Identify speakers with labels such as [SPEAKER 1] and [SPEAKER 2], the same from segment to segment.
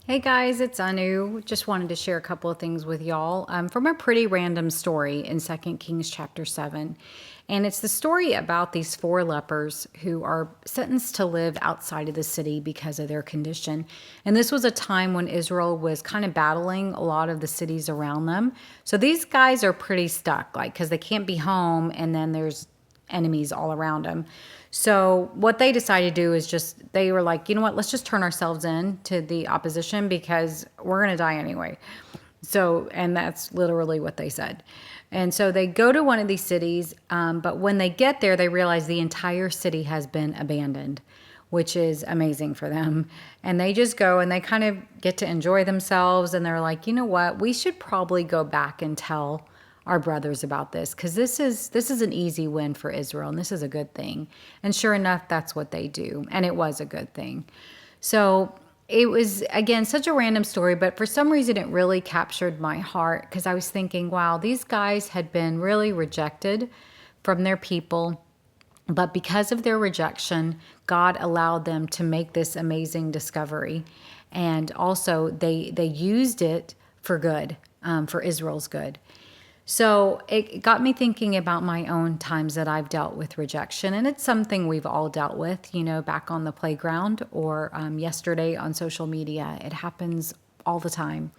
[SPEAKER 1] Hey guys, it's Anu. Just wanted to share a couple of things with y'all from a pretty random story in 2 Kings chapter 7. And it's the story about these four lepers who are sentenced to live outside of the city because of their condition. And this was a time when Israel was kind of battling a lot of the cities around them. So these guys are pretty stuck, like, because they can't be home and then there's enemies all around them. So what they decided to do is they were like, you know what, let's just turn ourselves in to the opposition because we're going to die anyway. So, and that's literally what they said. And so they go to one of these cities, but when they get there, they realize the entire city has been abandoned, which is amazing for them. And they just go and they kind of get to enjoy themselves. And they're like, you know what, we should probably go back and tell our brothers about this because this is an easy win for Israel and this is a good thing. And sure enough, that's what they do. And it was a good thing. So it was, again, such a random story, but for some reason it really captured my heart because I was thinking, wow, these guys had been really rejected from their people. But because of their rejection, God allowed them to make this amazing discovery. And also they used it for good, for Israel's good. So it got me thinking about my own times that I've dealt with rejection. And it's something we've all dealt with, back on the playground or yesterday on social media. It happens all the time.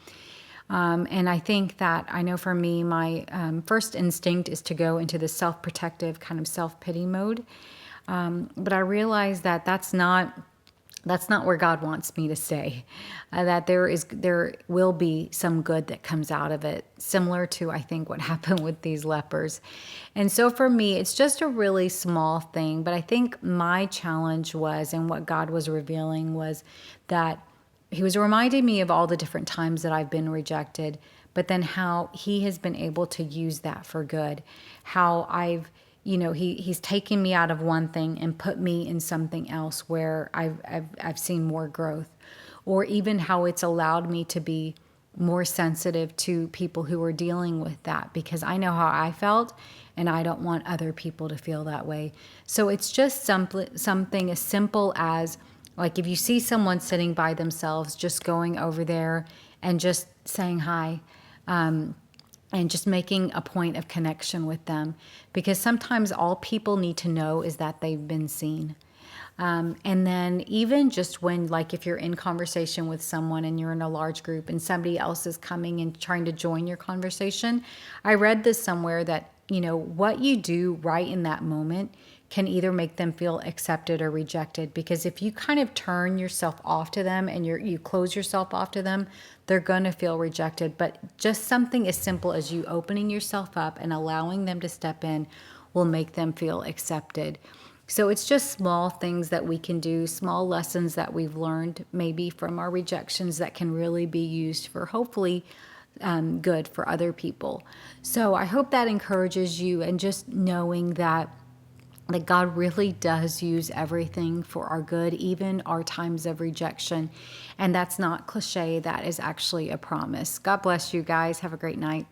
[SPEAKER 1] And I think that I know for me, my first instinct is to go into the self-protective kind of self-pity mode. But I realize that that's not where God wants me to stay. That there will be some good that comes out of it, similar to I think what happened with these lepers. And so for me, it's just a really small thing, but I think my challenge was, and what God was revealing was that He was reminding me of all the different times that I've been rejected, but then how He has been able to use that for good. How he's taken me out of one thing and put me in something else where I've seen more growth, or even how it's allowed me to be more sensitive to people who are dealing with that because I know how I felt and I don't want other people to feel that way. So it's just something as simple as, like, if you see someone sitting by themselves, just going over there and just saying hi. And just making a point of connection with them. Because sometimes all people need to know is that they've been seen. And then even just when, like, if you're in conversation with someone and you're in a large group and somebody else is coming and trying to join your conversation, I read this somewhere that, what you do right in that moment can either make them feel accepted or rejected. Because if you kind of turn yourself off to them and you close yourself off to them, they're going to feel rejected. But just something as simple as you opening yourself up and allowing them to step in will make them feel accepted. So it's just small things that we can do, small lessons that we've learned maybe from our rejections that can really be used for hopefully good for other people. So I hope that encourages you, and just knowing that God really does use everything for our good, even our times of rejection. And that's not cliche, that is actually a promise. God bless you guys. Have a great night.